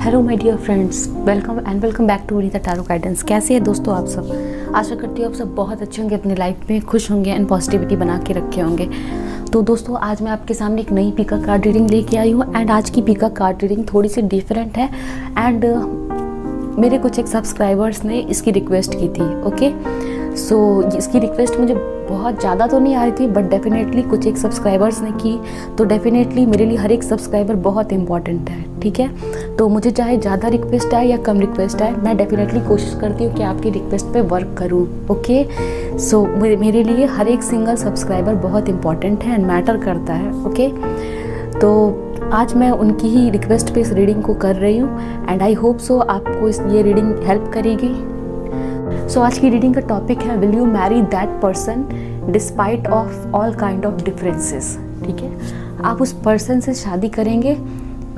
Hello my dear friends, welcome back to Vanita tarot guidance. कैसे हैं दोस्तों आप सब? आशा करती हूँ आप सब बहुत अच्छे होंगे, अपनी लाइफ में खुश होंगे एंड पॉजिटिविटी बना के रखे होंगे। तो दोस्तों आज मैं आपके सामने एक नई पिका कार्ड रीडिंग लेके आई हूँ एंड आज की पिका कार्ड रीडिंग थोड़ी सी डिफरेंट है एंड मेरे कुछ एक सब्सक्राइबर्स ने इसकी रिक्वेस्ट की थी। ओके, सो इसकी रिक्वेस्ट मुझे बहुत ज़्यादा तो नहीं आ रही थी, बट डेफिनेटली कुछ एक सब्सक्राइबर्स ने की, तो डेफिनेटली मेरे लिए हर एक सब्सक्राइबर बहुत इंपॉर्टेंट है। ठीक है, तो मुझे चाहे ज़्यादा रिक्वेस्ट आए या कम रिक्वेस्ट आए, मैं डेफिनेटली कोशिश करती हूँ कि आपकी रिक्वेस्ट पे वर्क करूँ। ओके, सो मेरे लिए हर एक सिंगल सब्सक्राइबर बहुत इंपॉर्टेंट है एंड मैटर करता है। ओके, तो आज मैं उनकी ही रिक्वेस्ट पे इस रीडिंग को कर रही हूँ एंड आई होप सो आपको ये रीडिंग हेल्प करेगी। सो आज की रीडिंग का टॉपिक है, will you Mary that person despite of all kind of differences. ठीक है, आप उस पर्सन से शादी करेंगे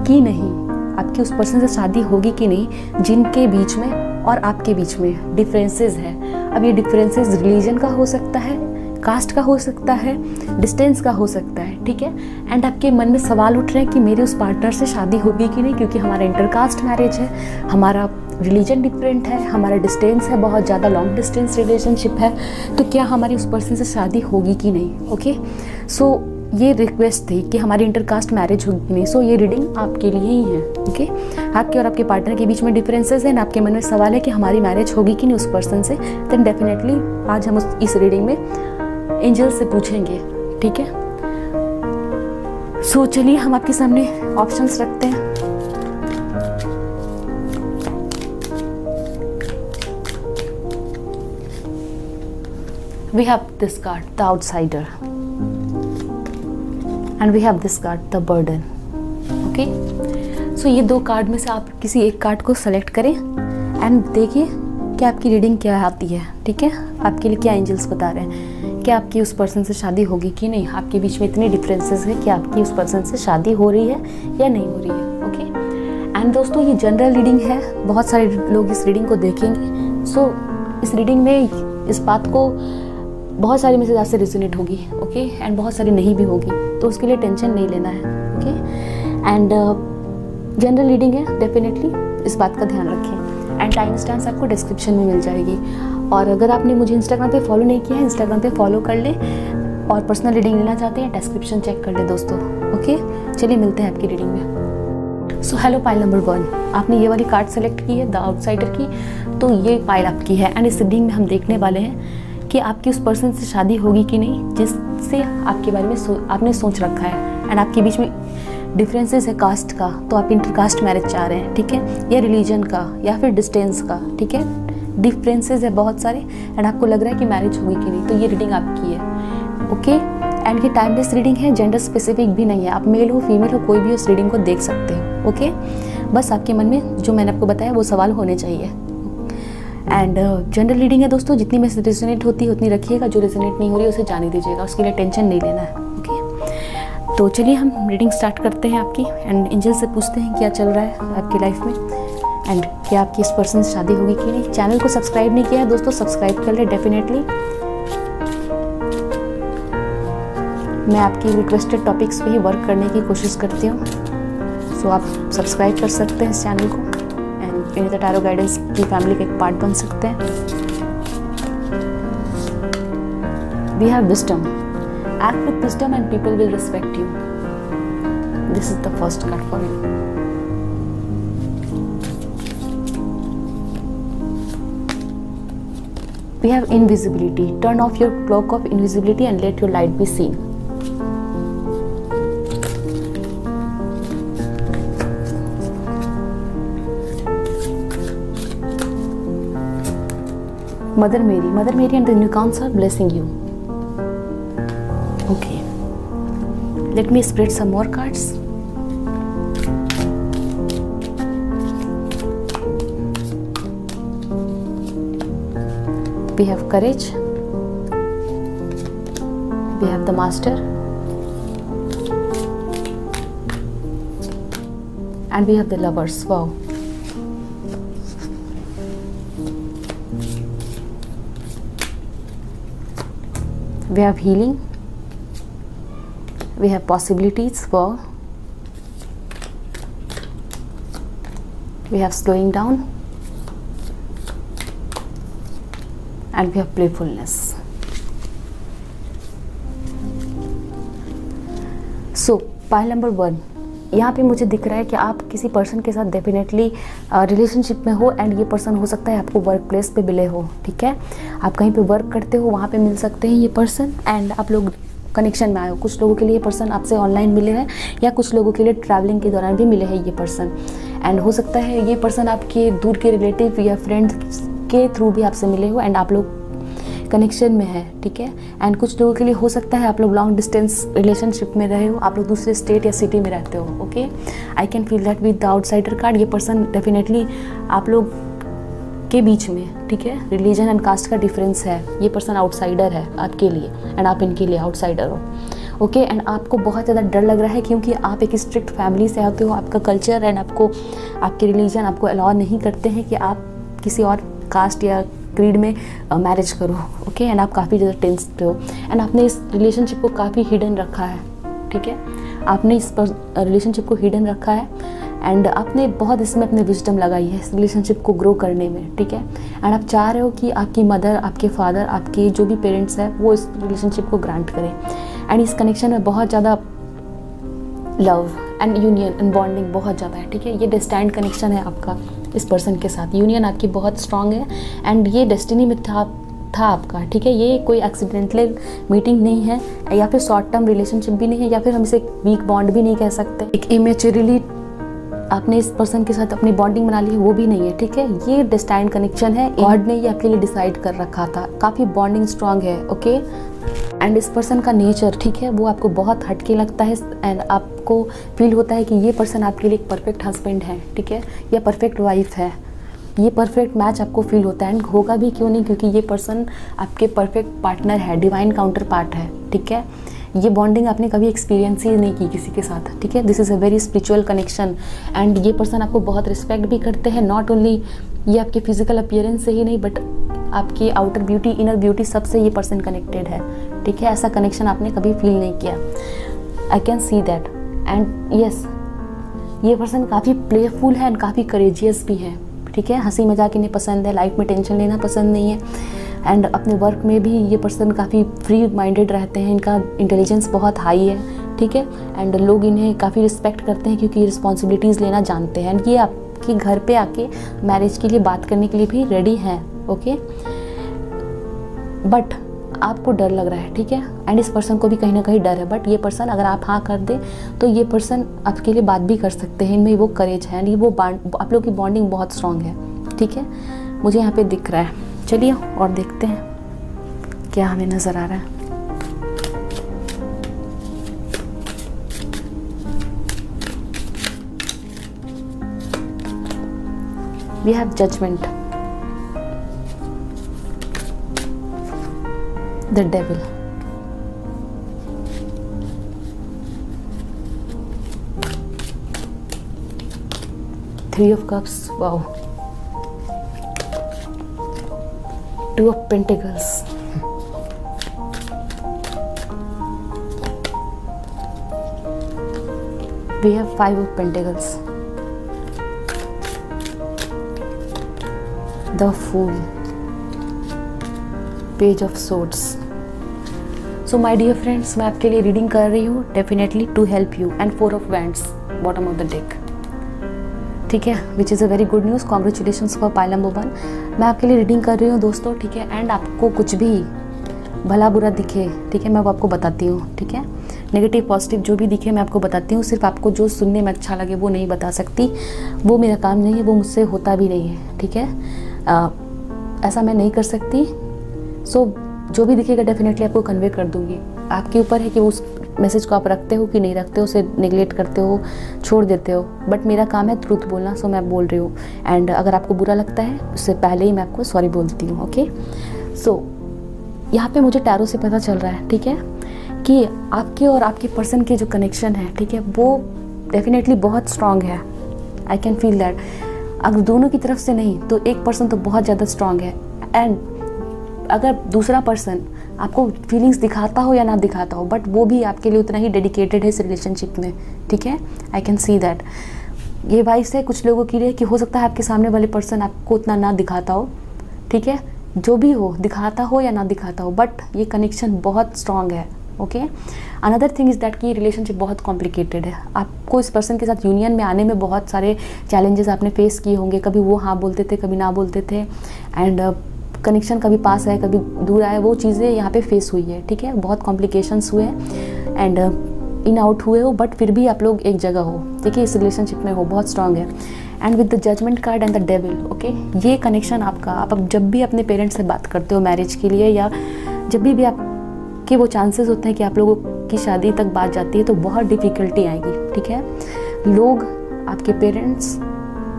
कि नहीं, आपकी उस पर्सन से शादी होगी कि नहीं जिनके बीच में और आपके बीच में डिफरेंसेस है। अब ये डिफरेंसेस रिलीजन का हो सकता है, कास्ट का हो सकता है, डिस्टेंस का हो सकता है। ठीक है, एंड आपके मन में सवाल उठ रहे हैं कि मेरे उस पार्टनर से शादी होगी कि नहीं, क्योंकि हमारा इंटरकास्ट मैरिज है, हमारा रिलीजन डिफरेंट है, हमारा डिस्टेंस है, बहुत ज़्यादा लॉन्ग डिस्टेंस रिलेशनशिप है, तो क्या हमारी उस पर्सन से शादी होगी कि नहीं। ओके, सो ये रिक्वेस्ट थी कि हमारी इंटरकास्ट मैरिज होगी कि नहीं। सो ये रीडिंग आपके लिए ही है। ओके, आपके और आपके पार्टनर के बीच में डिफरेंसेस हैं, आपके मन में सवाल है कि हमारी मैरिज होगी कि नहीं उस पर्सन से, देन डेफिनेटली आज हम इस रीडिंग में एंजल से पूछेंगे। ठीक है, सो चलिए हम आपके सामने ऑप्शंस रखते हैं। We have this card, the outsider, and we have this card, the burden. Okay, so ये दो कार्ड में से आप किसी एक कार्ड को सेलेक्ट करें एंड देखिए कि आपकी रीडिंग क्या आती है। ठीक है, आपके लिए क्या एंजल्स बता रहे हैं कि आपकी उस पर्सन से शादी होगी कि नहीं, आपके बीच में इतने डिफरेंसेस है कि आपकी उस पर्सन से शादी हो रही है या नहीं हो रही है। ओके, एंड दोस्तों ये जनरल रीडिंग है, बहुत सारे लोग इस रीडिंग को देखेंगे। सो इस रीडिंग में इस बात को बहुत सारी मैसेज आपसे रिजोनेट होगी। ओके, एंड बहुत सारी नहीं भी होगी, तो उसके लिए टेंशन नहीं लेना है। ओके, एंड जनरल रीडिंग है, डेफिनेटली इस बात का ध्यान रखें एंड टाइम स्टैम्प्स आपको डिस्क्रिप्शन में मिल जाएगी। और अगर आपने मुझे इंस्टाग्राम पे फॉलो नहीं किया है, इंस्टाग्राम पे फॉलो कर लें, और पर्सनल रीडिंग लेना चाहते हैं डिस्क्रिप्शन चेक कर लें दोस्तों। ओके, चलिए मिलते हैं आपकी रीडिंग में। सो हेलो पाइल नंबर 1, आपने ये वाली कार्ड सेलेक्ट की है, द आउटसाइडर की, तो ये पाइल आपकी है एंड इस रीडिंग में हम देखने वाले हैं कि आपकी उस पर्सन से शादी होगी कि नहीं जिससे आपके बारे में आपने सोच रखा है एंड आपके बीच में डिफरेंसेस है कास्ट का, तो आप इंटरकास्ट मैरिज चाह रहे हैं। ठीक है, या रिलीजन का या फिर डिस्टेंस का। ठीक है, डिफरेंसेस है बहुत सारे एंड आपको लग रहा है कि मैरिज होगी कि नहीं, तो ये रीडिंग आपकी है। ओके, एंड ये टाइमलेस रीडिंग है, जेंडर स्पेसिफिक भी नहीं है, आप मेल हो फीमेल हो कोई भी उस रीडिंग को देख सकते हो। ओके, बस आपके मन में जो मैंने आपको बताया वो सवाल होने चाहिए। एंड जनरल रीडिंग है दोस्तों, जितनी में रेजोनेट होती है उतनी रखिएगा, जो रेजोनेट नहीं हो रही है उसे जाने दीजिएगा, उसके लिए टेंशन नहीं लेना है। ओके, तो चलिए हम रीडिंग स्टार्ट करते हैं आपकी एंड एंजल से पूछते हैं क्या चल रहा है आपकी लाइफ में एंड क्या आपकी इस पर्सन से शादी होगी कि नहीं। चैनल को सब्सक्राइब नहीं किया है दोस्तों, सब्सक्राइब कर ले डेफिनेटली। मैं आपकी रिक्वेस्टेड टॉपिक्स पे ही वर्क करने की कोशिश करती हूँ, सो आप सब्सक्राइब कर सकते हैं इस चैनल को एंड वनीता टैरो गाइडेंस की फैमिली का एक पार्ट बन सकते हैं। We have wisdom, act with wisdom and people will respect you. This is the first card for you. We have invisibility. Turn off your cloak of invisibility and let your light be seen. Mother Mary and the unicorns are blessing you. Okay, let me spread some more cards. We have courage, we have the master, and we have the lovers. Wow, we have healing, we have possibilities for we have slowing down, and we have playfulness. So pile number 1, यहाँ पे मुझे दिख रहा है कि आप किसी person के साथ डेफिनेटली रिलेशनशिप में हो, एंड ये पर्सन हो सकता है आपको वर्क प्लेस पे मिले हो, ठीक है। आप कहीं पे वर्क करते हो, वहाँ पे मिल सकते हैं ये पर्सन, एंड आप लोग कनेक्शन में आए हो। कुछ लोगों के लिए पर्सन आपसे ऑनलाइन मिले हैं, या कुछ लोगों के लिए ट्रैवलिंग के दौरान भी मिले हैं ये पर्सन, एंड हो सकता है ये पर्सन आपके दूर के रिलेटिव या फ्रेंड के थ्रू भी आपसे मिले हो, एंड आप लोग कनेक्शन में है, ठीक है। एंड कुछ लोगों के लिए हो सकता है आप लोग लॉन्ग डिस्टेंस रिलेशनशिप में रहे हो, आप लोग दूसरे स्टेट या सिटी में रहते हो, okay. I can feel that with the outsider card. ये पर्सन डेफिनेटली आप लोग के बीच में, ठीक है, रिलीजन एंड कास्ट का डिफरेंस है। ये पर्सन आउटसाइडर है आपके लिए, एंड आप इनके लिए आउटसाइडर हो, ओके। एंड आपको बहुत ज़्यादा डर लग रहा है क्योंकि आप एक स्ट्रिक्ट फैमिली से आते हो, आपका कल्चर एंड आपको आपके रिलीजन आपको अलाउ नहीं करते हैं कि आप किसी और कास्ट या क्रीड में मैरिज करो, ओके। एंड आप काफ़ी ज़्यादा टेंस पे हो, एंड आपने इस रिलेशनशिप को काफ़ी हिडन रखा है, ठीक है। आपने इस रिलेशनशिप को हिडन रखा है, एंड आपने बहुत इसमें अपने विजडम लगाई है इस रिलेशनशिप को ग्रो करने में, ठीक है। एंड आप चाह रहे हो कि आपकी मदर, आपके फादर, आपके जो भी पेरेंट्स हैं वो इस रिलेशनशिप को ग्रांट करें, एंड इस कनेक्शन में बहुत ज़्यादा love and union and bonding बहुत ज़्यादा है, ठीक है। ये डेस्टाइन्ड कनेक्शन है आपका इस पर्सन के साथ, यूनियन आपकी बहुत स्ट्रांग है, एंड ये डेस्टिनी में था आपका, ठीक है। ये कोई एक्सीडेंटल मीटिंग नहीं है, या फिर शॉर्ट टर्म रिलेशनशिप भी नहीं है, या फिर हम इसे वीक बॉन्ड भी नहीं कह सकते। एक इमेच्योरली आपने इस पर्सन के साथ अपनी बॉन्डिंग बना ली है, वो भी नहीं है, ठीक है। ये डेस्टाइन्ड कनेक्शन है, गॉड ने ये आपके लिए डिसाइड कर रखा था, काफ़ी बॉन्डिंग स्ट्रांग है, ओके। एंड इस पर्सन का नेचर, ठीक है, वो आपको बहुत हटके लगता है, एंड आपको फील होता है कि ये पर्सन आपके लिए एक परफेक्ट हस्बैंड है, ठीक है, या परफेक्ट वाइफ है। ये परफेक्ट मैच आपको फील होता है, एंड होगा भी क्यों नहीं, क्योंकि ये पर्सन आपके परफेक्ट पार्टनर है, डिवाइन काउंटर पार्ट है, ठीक है। ये बॉन्डिंग आपने कभी एक्सपीरियंस ही नहीं की किसी के साथ, ठीक है। This is a very spiritual connection, and ये पर्सन आपको बहुत रिस्पेक्ट भी करते हैं, नॉट ओनली ये आपके फिजिकल अपीयरेंस से ही नहीं, बट आपकी आउटर ब्यूटी, इनर ब्यूटी, सबसे ये पर्सन कनेक्टेड है, ठीक है। ऐसा कनेक्शन आपने कभी फील नहीं किया, आई can see that. And yes, ये पर्सन काफ़ी प्लेफुल है एंड काफ़ी करेजियस भी है, ठीक है। हंसी मजाक इन्हें पसंद है, लाइफ में टेंशन लेना पसंद नहीं है, एंड अपने वर्क में भी ये पर्सन काफ़ी फ्री माइंडेड रहते हैं, इनका इंटेलिजेंस बहुत हाई है, ठीक है। एंड लोग इन्हें काफ़ी रिस्पेक्ट करते हैं क्योंकि रिस्पॉन्सिबिलिटीज़ लेना जानते हैं, एंड ये आपके घर पे आके मैरिज के लिए बात करने के लिए भी रेडी हैं, ओके। बट आपको डर लग रहा है, ठीक है, एंड इस पर्सन को भी कहीं ना कहीं डर है, बट ये पर्सन अगर आप हाँ कर दे तो ये पर्सन आपके लिए बात भी कर सकते हैं, इनमें वो करेज है, एंड वो आप लोग की बॉन्डिंग बहुत स्ट्रांग है, ठीक है, मुझे यहाँ पे दिख रहा है। चलिए और देखते हैं क्या हमें नज़र आ रहा है। We have judgement, the devil, three of cups, wow, two of pentacles, we have five of pentacles, the fool, page of swords. So my dear friends, मैं आपके लिए रीडिंग कर रही हूँ definitely to help you, and four of wands bottom of the deck, ठीक है, which is a very good news. Congratulations for pile number 1। मैं आपके लिए रीडिंग कर रही हूँ दोस्तों, ठीक है। एंड आपको कुछ भी भला बुरा दिखे, ठीक है, मैं वो आपको बताती हूँ, ठीक है। नेगेटिव पॉजिटिव जो भी दिखे मैं आपको बताती हूँ, सिर्फ आपको जो सुनने में अच्छा लगे वो नहीं बता सकती, वो मेरा काम नहीं है, वो मुझसे होता भी नहीं है, ठीक है। ऐसा मैं नहीं कर सकती। सो जो भी दिखेगा डेफिनेटली आपको कन्वे कर दूँगी, आपके ऊपर है कि उस मैसेज को आप रखते हो कि नहीं रखते हो, उसे नेगलेक्ट करते हो, छोड़ देते हो, बट मेरा काम है ट्रूथ बोलना, सो मैं बोल रही हूँ। एंड अगर आपको बुरा लगता है उससे पहले ही मैं आपको सॉरी बोलती हूँ, ओके। सो यहाँ पे मुझे टैरो से पता चल रहा है, ठीक है, कि आपके और आपके पर्सन के जो कनेक्शन है, ठीक है, वो डेफिनेटली बहुत स्ट्रांग है, आई कैन फील दैट। अगर दोनों की तरफ से नहीं तो एक पर्सन तो बहुत ज़्यादा स्ट्रांग है, एंड अगर दूसरा पर्सन आपको फीलिंग्स दिखाता हो या ना दिखाता हो, बट वो भी आपके लिए उतना ही डेडिकेटेड है इस रिलेशनशिप में, ठीक है, आई कैन सी दैट। ये वाइब्स है कुछ लोगों के लिए कि हो सकता है आपके सामने वाले पर्सन आपको उतना ना दिखाता हो, ठीक है, जो भी हो, दिखाता हो या ना दिखाता हो, बट ये कनेक्शन बहुत स्ट्रांग है। Okay, another thing is that कि ये रिलेशनशिप बहुत कॉम्प्लिकेटेड है। आपको इस पर्सन के साथ यूनियन में आने में बहुत सारे चैलेंजेस आपने फेस किए होंगे, कभी वो हाँ बोलते थे, कभी ना बोलते थे, एंड कनेक्शन कभी पास आए, कभी दूर आए, वो चीज़ें यहाँ पे फेस हुई है, ठीक है, बहुत कॉम्प्लिकेशंस हुए हैं एंड इन आउट हुए हो, बट फिर भी आप लोग एक जगह हो, ठीक है, इस रिलेशनशिप में हो, बहुत स्ट्रांग है। And with the judgement card and the devil, okay, ये कनेक्शन आपका, आप जब भी अपने पेरेंट्स से बात करते हो मैरिज के लिए, या जब भी आपके वो चांसेस होते हैं कि आप लोगों की शादी तक बात जाती है, तो बहुत डिफ़िकल्टी आएगी, ठीक है। लोग आपके पेरेंट्स,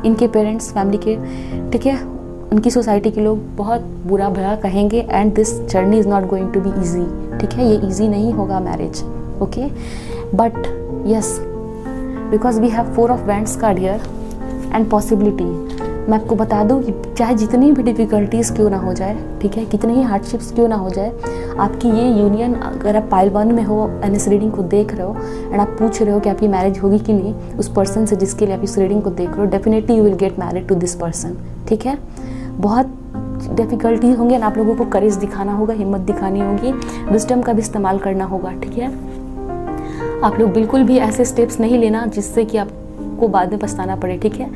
इनके पेरेंट्स, फैमिली के, ठीक है, उनकी सोसाइटी के लोग बहुत बुरा भला कहेंगे and this journey is not going to be easy, ठीक है, ये ईजी नहीं होगा marriage, okay, but yes, because we have 4 of wands card here and possibility. मैं आपको बता दूं कि चाहे जितनी भी डिफ़िकल्टीज़ क्यों ना हो जाए, ठीक है, कितनी ही हार्डशिप्स क्यों ना हो जाए, आपकी ये यूनियन, अगर आप पाइल 1 में हो एंड इस रीडिंग को देख रहे हो एंड आप पूछ रहे हो कि आपकी मैरिज होगी कि नहीं उस पर्सन से जिसके लिए आप इस रीडिंग को देख रहे हो, definitely you will get married to this person, ठीक है। बहुत डिफ़िकल्टी होंगे ना, आप लोगों को करेज दिखाना होगा, हिम्मत दिखानी होगी, विजडम का भी इस्तेमाल करना होगा, ठीक है। आप लोग बिल्कुल भी ऐसे स्टेप्स नहीं लेना जिससे कि आपको बाद में पछताना पड़े, ठीक है।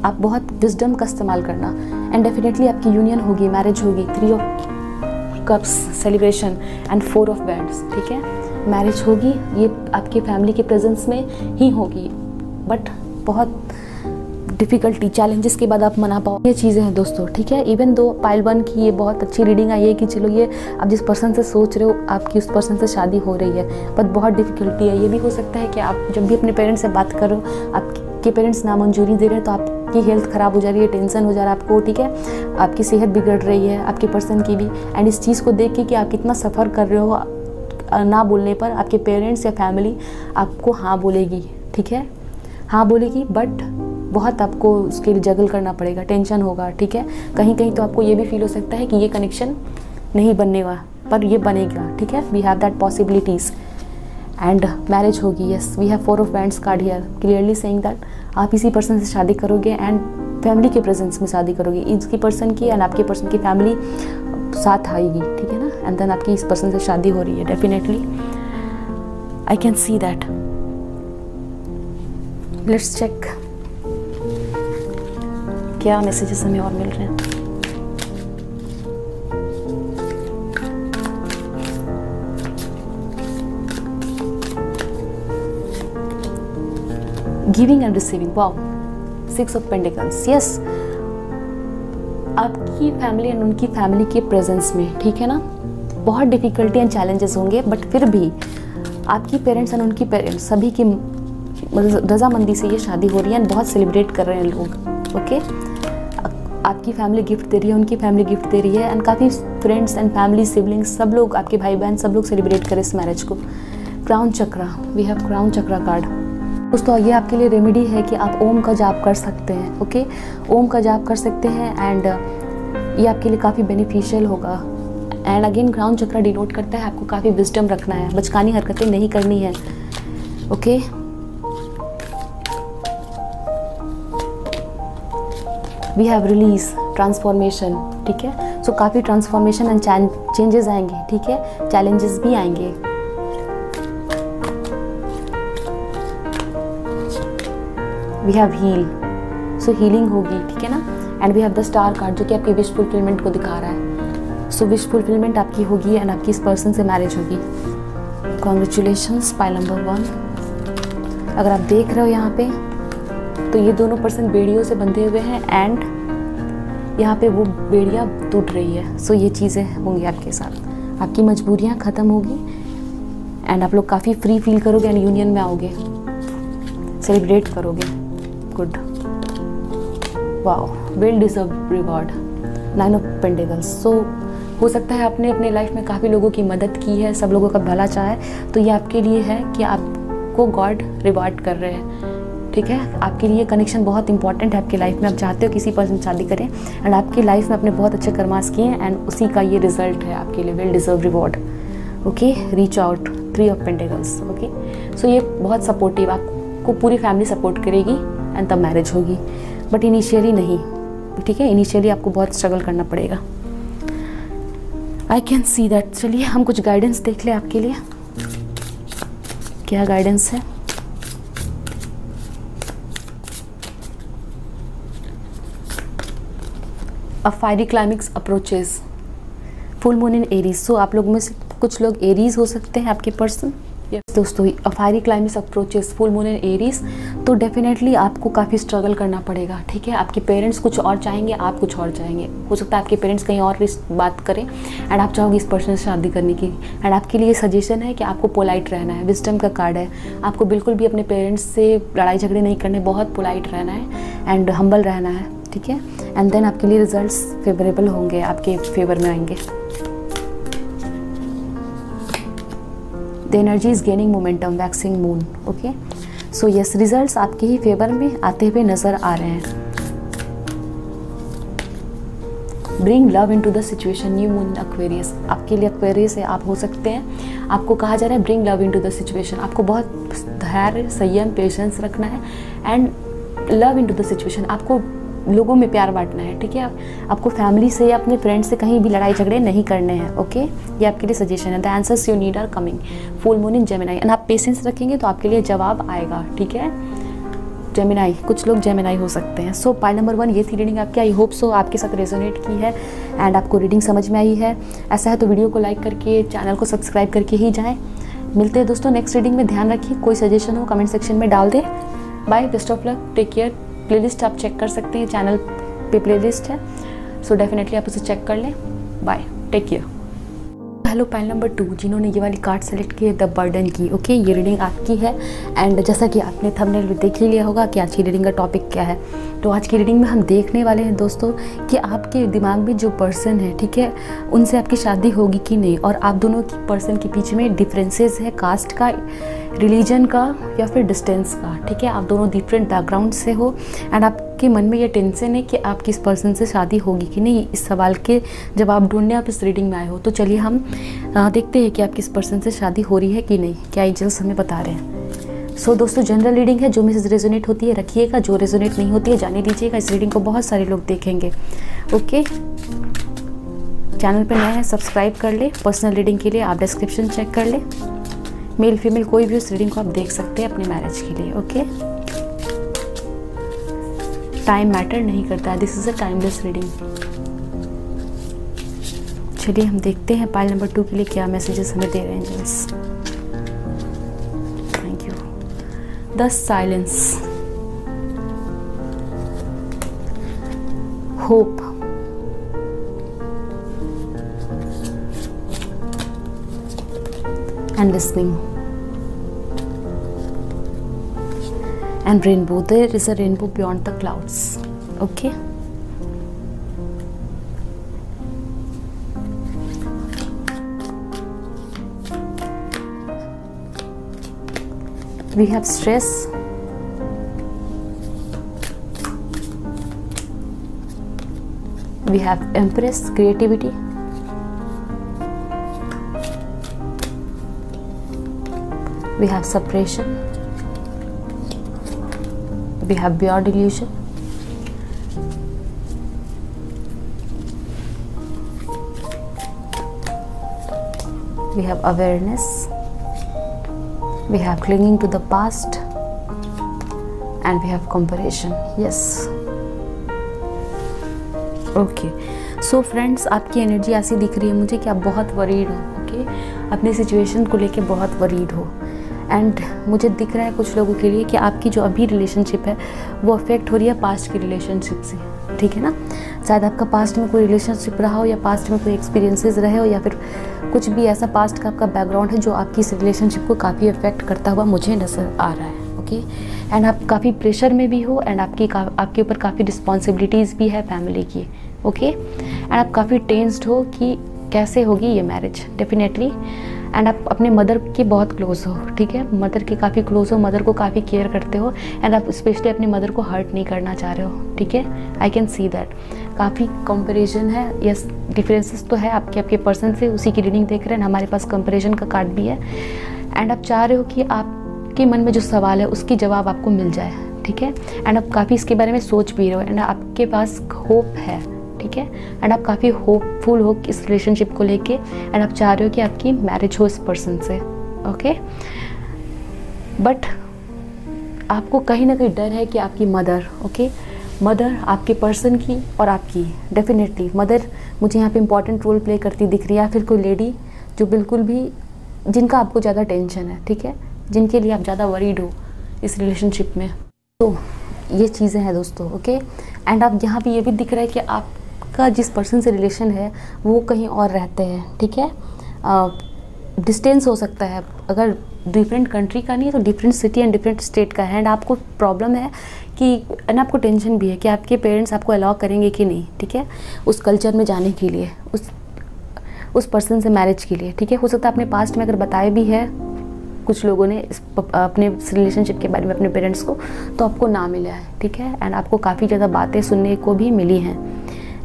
आप बहुत विजडम का इस्तेमाल करना एंड डेफिनेटली आपकी यूनियन होगी, मैरिज होगी। 3 of cups celebration and 4 of wands, ठीक है, मैरिज होगी, ये आपकी फैमिली के प्रेजेंस में ही होगी, बट बहुत डिफ़िकल्टी, चैलेंजेस के बाद आप मना पाओ, ये चीज़ें हैं दोस्तों, ठीक है। इवन दो पाइल 1 की ये बहुत अच्छी रीडिंग आई है कि चलो ये आप जिस पर्सन से सोच रहे हो आपकी उस पर्सन से शादी हो रही है, बट बहुत डिफ़िकल्टी है। ये भी हो सकता है कि आप जब भी अपने पेरेंट्स से बात करो, आपके पेरेंट्स नामंजूरी दे रहे हैं, तो आपकी हेल्थ ख़राब हो जा रही है, टेंशन हो जा रहा है आपको, ठीक है, आपकी सेहत बिगड़ रही है, आपके पर्सन की भी, एंड इस चीज़ को देख के कि आप कितना सफ़र कर रहे हो ना बोलने पर, आपके पेरेंट्स या फैमिली आपको हाँ बोलेगी, ठीक है, हाँ बोलेगी, बट बहुत आपको उसके लिए जगल करना पड़ेगा, टेंशन होगा, ठीक है। कहीं कहीं तो आपको ये भी फील हो सकता है कि ये कनेक्शन नहीं बनने वाला, पर ये बनेगा, ठीक है, we have that possibilities and marriage होगी। Yes, we have 4 of wands card here, clearly saying that आप इसी पर्सन से शादी करोगे एंड फैमिली के प्रेजेंस में शादी करोगे, इसकी पर्सन की एंड आपके पर्सन की फैमिली साथ आएगी, ठीक है ना, एंड देन आपकी इस पर्सन से शादी हो रही है, definitely I can see that. Let's check क्या मैसेजेस हमें और मिल रहे हैं। Giving and receiving, wow, 6 of pentacles, yes, आपकी फैमिली एंड उनकी फैमिली के प्रेजेंस में, ठीक है ना, बहुत डिफिकल्टी एंड चैलेंजेस होंगे, बट फिर भी आपकी पेरेंट्स एंड उनकी पेरेंट्स सभी की रजामंदी से ये शादी हो रही है एंड बहुत सेलिब्रेट कर रहे हैं लोग, ओके। आपकी फैमिली गिफ्ट दे रही है, उनकी फैमिली गिफ्ट दे रही है एंड काफ़ी फ्रेंड्स एंड फैमिली सिबलिंग्स सब लोग, आपके भाई बहन सब लोग सेलिब्रेट करें इस मैरिज को। Crown chakra, we have crown chakra card. दोस्तों ये आपके लिए रेमेडी है कि आप ओम का जाप कर सकते हैं, ओके, ओम का जाप कर सकते हैं एंड ये आपके लिए काफ़ी बेनिफिशियल होगा। And again crown chakra denote करता है आपको काफ़ी विजडम रखना है, बचकानी हरकतें नहीं करनी है, okay. We have release, transformation, ठीक है, सो काफ़ी ट्रांसफॉर्मेशन एंड चेंजेस आएंगे, ठीक है, चैलेंजेस भी आएंगे। We have heal, so healing होगी, ठीक है ना, and we have the star card जो कि आपकी विश फुलफिलमेंट को दिखा रहा है। सो विश फुलफिलमेंट आपकी होगी एंड आपकी इस पर्सन से मैरिज होगी। Congratulations, pile number 1। अगर आप देख रहे हो यहाँ पे तो ये दोनों पर्सन बेड़ियों से बंधे हुए हैं एंड यहाँ पे वो बेड़ियाँ टूट रही है। सो ये चीज़ें होंगी आपके साथ, आपकी मजबूरियाँ ख़त्म होगी एंड आप लोग काफ़ी फ्री फील करोगे एंड यूनियन में आओगे, सेलिब्रेट करोगे। Good, wow, well deserve reward, 9 of pentacles. So हो सकता है आपने अपने लाइफ में काफ़ी लोगों की मदद की है, सब लोगों का भला चाहा है, तो ये आपके लिए है कि आपको गॉड रिवॉर्ड कर रहे हैं, ठीक है। आपके लिए कनेक्शन बहुत इंपॉर्टेंट है आपकी लाइफ में, आप चाहते हो किसी पर्सन से शादी करें एंड आपकी लाइफ में आपने बहुत अच्छे कर्मास किए हैं एंड उसी का ये रिजल्ट है आपके लिए, well deserve reward, okay. Reach out, 3 of pentacles, okay. So ये बहुत सपोर्टिव, आपको पूरी फैमिली सपोर्ट करेगी एंड तब मैरिज होगी, बट इनिशियली नहीं, ठीक है। इनिशियली आपको बहुत स्ट्रगल करना पड़ेगा। I can see that. चलिए हम कुछ गाइडेंस देख लें आपके लिए, क्या गाइडेंस है। A fiery climax approaches, full moon in Aries. So आप लोग में से कुछ लोग एरीज हो सकते हैं, आपके पर्सन। दोस्तों a fiery climax approaches, full moon in Aries, तो डेफिनेटली आपको काफ़ी स्ट्रगल करना पड़ेगा, ठीक है। आपके पेरेंट्स कुछ और चाहेंगे, आप कुछ और चाहेंगे। हो सकता है आपके पेरेंट्स कहीं और बात करें एंड आप चाहोगे इस पर्सन से शादी करने की। एंड आपके लिए सजेशन है कि आपको पोलाइट रहना है, विजडम का कार्ड है। आपको बिल्कुल भी अपने पेरेंट्स से लड़ाई झगड़े नहीं करने, बहुत पोलाइट रहना है एंड हम्बल रहना है, ठीक है। एंड देन आपके लिए रिजल्ट्स फेवरेबल होंगे, आपके फेवर में आएंगे। The energy is gaining momentum, waxing moon, okay. So yes, results आपके ही फेवर में आते हुए नजर आ रहे हैं। Bring love into the situation, new moon Aquarius, आपके लिए एक्वेरियस है, आप हो सकते हैं। आपको कहा जा रहा है bring love into the situation, आपको बहुत धैर्य, संयम, पेशेंस रखना है and love into the situation, आपको लोगों में प्यार बांटना है, ठीक है। आपको फैमिली से या अपने फ्रेंड्स से कहीं भी लड़ाई झगड़े नहीं करने हैं, ओके। ये आपके लिए सजेशन है। The answers you need are coming, full moon in Gemini, and आप पेशेंस रखेंगे तो आपके लिए जवाब आएगा, ठीक है। जेमिनाई, कुछ लोग जेमिनाई हो सकते हैं। सो पाइल नंबर 1 ये थी रीडिंग आपकी। आई होप सो आपके साथ रेजोनेट की है एंड आपको रीडिंग समझ में आई है। ऐसा है तो वीडियो को लाइक करके, चैनल को सब्सक्राइब करके ही जाएँ। मिलते हैं दोस्तों नेक्स्ट रीडिंग में। ध्यान रखिए, कोई सजेशन हो कमेंट सेक्शन में डाल दें। Bye, best of luck, take care. Playlist आप चेक कर सकते हैं, चैनल पे प्लेलिस्ट है, सो डेफिनेटली आप उसे चेक कर लें। Bye, take care. Hello pile number 2 जिन्होंने ये वाली कार्ड सेलेक्ट की है, द बर्डन की, ओके। ये रीडिंग आपकी है एंड जैसा कि आपने थंबनेल में देख ही लिया होगा कि आज की रीडिंग का टॉपिक क्या है। तो आज की रीडिंग में हम देखने वाले हैं दोस्तों कि आपके दिमाग में जो पर्सन है, ठीक है, उनसे आपकी शादी होगी कि नहीं, और आप दोनों की पर्सन के बीच में डिफरेंसेस है, कास्ट का, रिलीजन का या फिर डिस्टेंस का, ठीक है। आप दोनों डिफरेंट बैकग्राउंड से हो एंड आपके मन में ये टेंशन है कि आप किस पर्सन से शादी होगी कि नहीं। इस सवाल के जवाब ढूंढने आप इस रीडिंग में आए हो। तो चलिए हम देखते हैं कि आप किस पर्सन से शादी हो रही है कि नहीं, क्या एंजल्स हमें बता रहे हैं। सो दोस्तों जनरल रीडिंग है, जो मैसेज रेजोनेट होती है रखिएगा, जो रेजोनेट नहीं होती है जाने दीजिएगा। इस रीडिंग को बहुत सारे लोग देखेंगे, ओके। चैनल पर नया है सब्सक्राइब कर ले। पर्सनल रीडिंग के लिए आप डिस्क्रिप्शन चेक कर ले। मेल फीमेल कोई भी उस रीडिंग को आप देख सकते हैं अपने मैरिज के लिए, ओके। टाइम मैटर नहीं करता है, this is a timeless reading. चलिए हम देखते हैं पाइल नंबर 2 के लिए क्या मैसेजेस हमें दे रहे हैं angels. Thank you. The silence, hope, and listening, and rainbow. There is a rainbow beyond the clouds, okay. We have stress, we have Empress, creativity, we have separation, we have beyond illusion, we have awareness, we have clinging to the past, and we have comparison. Yes, okay. So friends आपकी energy ऐसी दिख रही है मुझे कि आप बहुत worried हो, ओके। अपनी सिचुएशन को लेके बहुत वरीड हो एंड मुझे दिख रहा है कुछ लोगों के लिए कि आपकी जो अभी रिलेशनशिप है वो अफेक्ट हो रही है पास्ट की रिलेशनशिप से, ठीक है ना। शायद आपका पास्ट में कोई रिलेशनशिप रहा हो या पास्ट में कोई एक्सपीरियंसेस रहे हो या फिर कुछ भी ऐसा पास्ट का आपका बैकग्राउंड है जो आपकी इस रिलेशनशिप को काफ़ी अफेक्ट करता हुआ मुझे नज़र आ रहा है, ओके। एंड आप काफ़ी प्रेशर में भी हो एंड आपके ऊपर काफ़ी रिस्पॉन्सिबिलिटीज़ भी है फैमिली की, ओके। एंड आप काफ़ी टेंस्ड हो कि कैसे होगी ये मैरिज, डेफिनेटली। एंड आप अपने मदर के बहुत क्लोज हो, ठीक है, मदर के काफ़ी क्लोज हो, मदर को काफ़ी केयर करते हो एंड आप स्पेशली अपनी मदर को हर्ट नहीं करना चाह रहे हो, ठीक है। आई कैन सी दैट। काफ़ी कंपैरिजन है, यस, डिफरेंसेस तो है आपके पर्सन से, उसी की रीडिंग देख रहे हैं। हमारे पास कंपैरिजन का कार्ड भी है एंड आप चाह रहे हो कि आपके मन में जो सवाल है उसकी जवाब आपको मिल जाए, ठीक है, एंड आप काफ़ी इसके बारे में सोच भी रहे हो, एंड आपके पास होप है, ठीक है, एंड आप काफ़ी होपफुल हो इस रिलेशनशिप को लेके, एंड आप चाह रहे हो कि आपकी मैरिज हो इस पर्सन से, ओके। बट आपको कहीं ना कहीं डर है कि आपकी मदर, ओके, मदर आपके पर्सन की और आपकी, डेफिनेटली मदर मुझे यहाँ पे इम्पॉर्टेंट रोल प्ले करती दिख रही है, या फिर कोई लेडी जो बिल्कुल भी, जिनका आपको ज़्यादा टेंशन है, ठीक है, जिनके लिए आप ज़्यादा वरीड हो इस रिलेशनशिप में। तो ये चीज़ें हैं दोस्तों, ओके। एंड आप यहाँ पे ये भी दिख रहा है कि आपका जिस पर्सन से रिलेशन है वो कहीं और रहते हैं, ठीक है, डिस्टेंस हो सकता है, अगर डिफरेंट कंट्री का नहीं है तो different city and different state का है, एंड आपको प्रॉब्लम है कि, एंड आपको टेंशन भी है कि आपके पेरेंट्स आपको अलाउ करेंगे कि नहीं, ठीक है, उस कल्चर में जाने के लिए, उस पर्सन से मैरिज के लिए, ठीक है। हो सकता है अपने पास्ट में अगर बताया भी है कुछ लोगों ने अपने रिलेशनशिप के बारे में अपने पेरेंट्स को, तो आपको ना मिला है, ठीक है, एंड आपको काफ़ी ज़्यादा बातें सुनने को भी मिली हैं,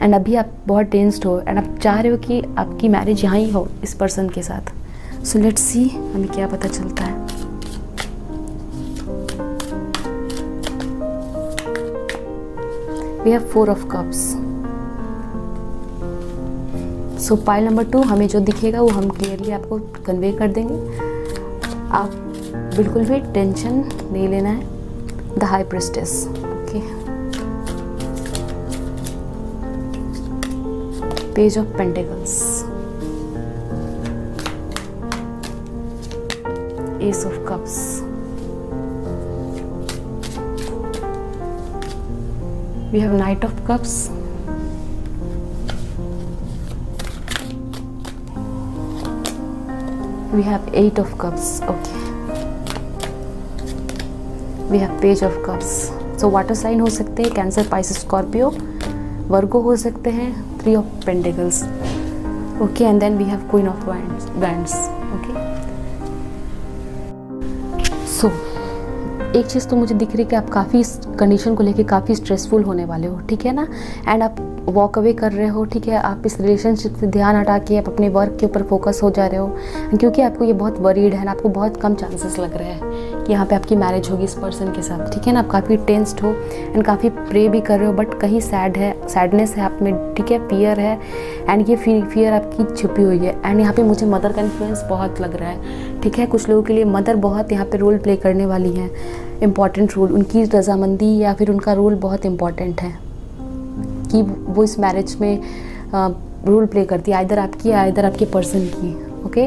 एंड अभी आप बहुत टेंस्ड हो, एंड आप चाह रहे हो कि आपकी मैरिज यहाँ ही हो इस पर्सन के साथ। सो लेट्स सी हमें क्या पता चलता है। We have 4 of cups. So pile number 2 हमें जो दिखेगा वो हम क्लियरली आपको कन्वे कर देंगे। आप बिल्कुल भी टेंशन नहीं लेना है। The high priestess, okay, page of pentacles, ace of cups, we have knight of cups, we have 8 of cups, okay, we have page of cups। so water sign हो सकते हैं कैंसर, पाइसेस, स्कॉर्पियो, वर्गो हो सकते हैं, 3 of pentacles, okay, and then we have queen of wands, okay. So एक चीज़ तो मुझे दिख रही है कि आप काफ़ी इस कंडीशन को लेके काफ़ी स्ट्रेसफुल होने वाले हो, ठीक है ना, एंड आप वॉक अवे कर रहे हो, ठीक है, आप इस रिलेशनशिप से ध्यान हटा के आप अपने वर्क के ऊपर फोकस हो जा रहे हो, क्योंकि आपको ये बहुत वरीड है, आपको बहुत कम चांसेस लग रहे हैं कि यहाँ पे आपकी मैरिज होगी इस पर्सन के साथ, ठीक है ना, आप काफ़ी टेंस्ड हो एंड काफ़ी प्रे भी कर रहे हो, बट कहीं सैडनेस है आप में, ठीक है, फियर है, एंड ये फियर आपकी छुपी हुई है, एंड यहाँ पे मुझे मदर का इन्फ्लुएंस बहुत लग रहा है, ठीक है। कुछ लोगों के लिए मदर बहुत यहाँ पे रोल प्ले करने वाली है, इम्पॉर्टेंट रोल, उनकी रजामंदी या फिर उनका रोल बहुत इम्पॉर्टेंट है कि वो इस मैरिज में रोल प्ले करती है, आइदर आपकी या आइदर आपके पर्सन की, ओके,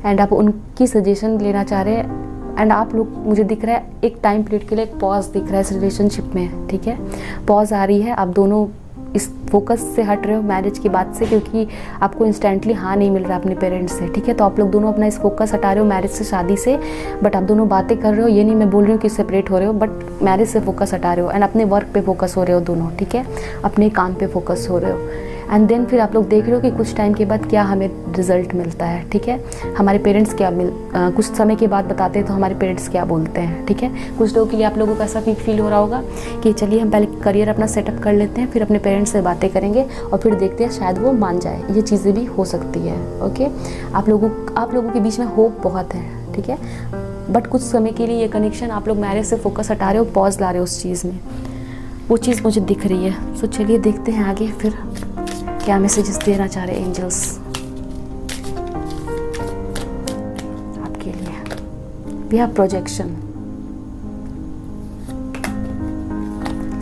एंड आप उनकी सजेशन लेना चाह रहे हैं, एंड आप लोग, मुझे दिख रहा है एक टाइम पीरियड के लिए एक पॉज दिख रहा है इस रिलेशनशिप में, ठीक है, पॉज आ रही है, आप दोनों इस फोकस से हट रहे हो मैरिज की बात से, क्योंकि आपको इंस्टेंटली हाँ नहीं मिल रहा अपने पेरेंट्स से, ठीक है, तो आप लोग दोनों अपना इस फोकस हटा रहे हो मैरिज से, शादी से, बट आप दोनों बातें कर रहे हो, ये नहीं मैं बोल रही हूँ कि सेपरेट हो रहे हो, बट मैरिज से फोकस हटा रहे हो, एंड अपने वर्क पे फोकस हो रहे हो दोनों, ठीक है, अपने काम पे फोकस हो रहे हो, एंड देन फिर आप लोग देख रहे हो कि कुछ टाइम के बाद क्या हमें रिजल्ट मिलता है, ठीक है, हमारे पेरेंट्स क्या कुछ समय के बाद बताते हैं तो हमारे पेरेंट्स क्या बोलते हैं, ठीक है। कुछ लोगों के लिए आप लोगों को ऐसा फील हो रहा होगा कि चलिए हम पहले करियर अपना सेटअप कर लेते हैं, फिर अपने पेरेंट्स से बातें करेंगे और फिर देखते हैं शायद वो मान जाए, ये चीज़ें भी हो सकती है, ओके। आप लोगों के बीच में होप बहुत है, ठीक है, बट कुछ समय के लिए ये कनेक्शन आप लोग मैरिज से फोकस हटा रहे हो, पॉज ला रहे हो उस चीज़ में, वो चीज़ मुझे दिख रही है। सो चलिए देखते हैं आगे फिर क्या मैसेजेस देना चाह रहे एंजल्स आपके लिए। We have projection,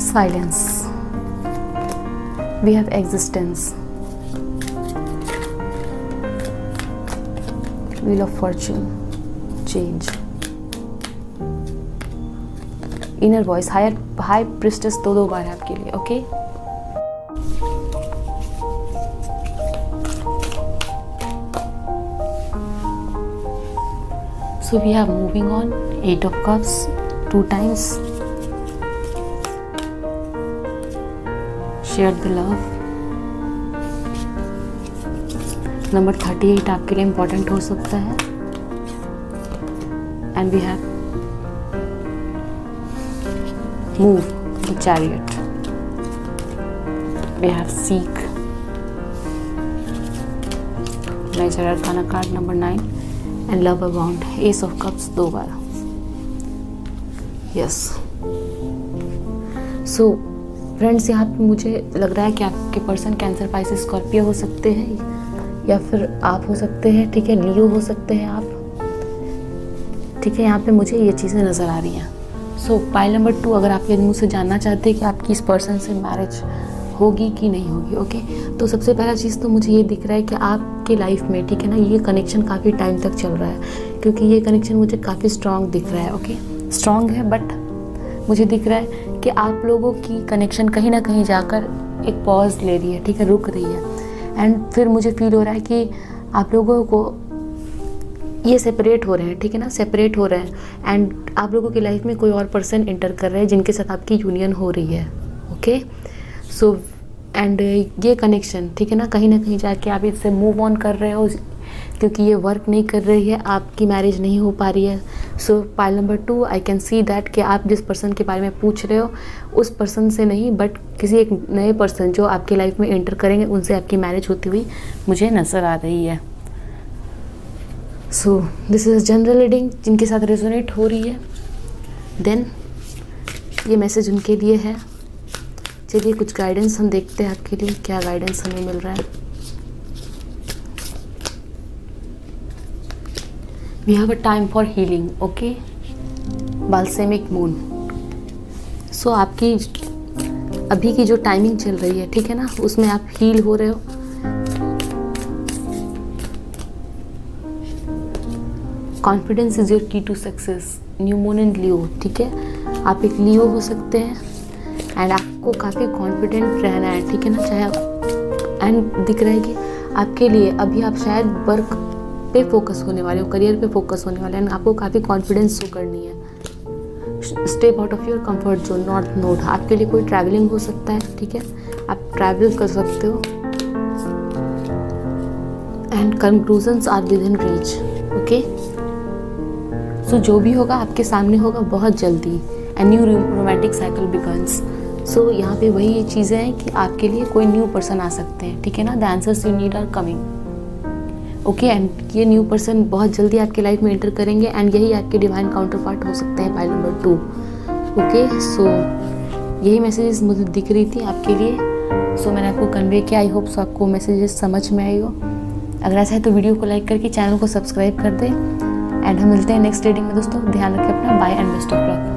silence, we have existence, wheel of fortune, change, inner voice, high priestess 2 बार है आपके लिए, okay. So we are moving on, 8 of cups 2 times, share the love, number 38 आपके लिए इम्पोर्टेंट हो सकता है, and we have move the chariot, we have seek, major arcana card number 9 and love abound, ace of cups 2 बार, yes. So friends, यहाँ पे मुझे लग रहा है कि आपके पर्सन कैंसर, पाइसेस, स्कॉर्पियो हो सकते हैं या फिर आप हो सकते हैं, ठीक है, लियो हो सकते हैं आप, ठीक है। यहाँ पे मुझे ये चीज़ें नज़र आ रही हैं। सो पाइल नंबर 2, अगर आप ये मुझसे जानना चाहते हैं कि आपकी इस पर्सन से मैरिज होगी कि नहीं होगी, ओके, तो सबसे पहला चीज़ तो मुझे ये दिख रहा है कि आपके लाइफ में, ठीक है ना, ये कनेक्शन काफ़ी टाइम तक चल रहा है, क्योंकि ये कनेक्शन मुझे काफ़ी स्ट्रॉन्ग दिख रहा है, ओके, स्ट्रॉन्ग है, बट मुझे दिख रहा है कि आप लोगों की कनेक्शन कहीं ना कहीं जाकर एक पॉज ले रही है, ठीक है, रुक रही है। एंड फिर मुझे फील हो रहा है कि आप लोगों को ये सेपरेट हो रहे हैं, ठीक है ना, सेपरेट हो रहे हैं। एंड आप लोगों की लाइफ में कोई और पर्सन एंटर कर रहे हैं जिनके साथ आपकी यूनियन हो रही है, ओके। सो एंड ये कनेक्शन, ठीक है ना कहीं जाके आप इससे मूव ऑन कर रहे हो, क्योंकि ये वर्क नहीं कर रही है, आपकी मैरिज नहीं हो पा रही है। सो pile number 2, I can see that कि आप जिस पर्सन के बारे में पूछ रहे हो उस पर्सन से नहीं, बट किसी एक नए पर्सन जो आपकी लाइफ में एंटर करेंगे उनसे आपकी मैरिज होती हुई मुझे नज़र आ रही है। So this is general reading जिनके साथ रेजोनेट हो रही है। देन ये मैसेज उनके लिए है। चलिए कुछ गाइडेंस हम देखते हैं आपके लिए, क्या गाइडेंस हमें मिल रहा है। We have a time for healing, okay, balsamic moon. So आपकी अभी की जो टाइमिंग चल रही है, ठीक है ना, उसमें आप हील हो रहे हो। Confidence is your key to success, new moon in Leo, ठीक है, आप एक लियो हो सकते हैं एंड आपको काफ़ी कॉन्फिडेंट रहना है, ठीक है ना, चाहे आप, एंड दिख रहा है कि आपके लिए अभी आप शायद वर्क पे फोकस होने वाले हो, करियर पे फोकस होने वाले हैं, आपको काफ़ी कॉन्फिडेंस शो करनी है। Step out of your comfort zone, not note, आपके लिए कोई ट्रैवलिंग हो सकता है, ठीक है, आप ट्रैवल कर सकते हो। And conclusions are within reach, okay. So जो भी होगा आपके सामने होगा बहुत जल्दी। And new romantic cycle begins. So यहाँ पे वही चीज़ें हैं कि आपके लिए कोई न्यू पर्सन आ सकते हैं, ठीक है ना, the answers you need are coming, okay. And ये न्यू पर्सन बहुत जल्दी आपके लाइफ में एंटर करेंगे एंड यही आपके डिवाइन काउंटर पार्ट हो सकते हैं, पाइल नंबर 2, ओके। सो यही मैसेजेस मुझे दिख रही थी आपके लिए। सो मैंने आपको कन्वे किया। आई होप सो आपको मैसेजेस समझ में आई हो। अगर ऐसा है तो वीडियो को लाइक करके चैनल को सब्सक्राइब कर दें एंड हम मिलते हैं नेक्स्ट रीडिंग में दोस्तों। ध्यान रखें अपना, bye and best of luck.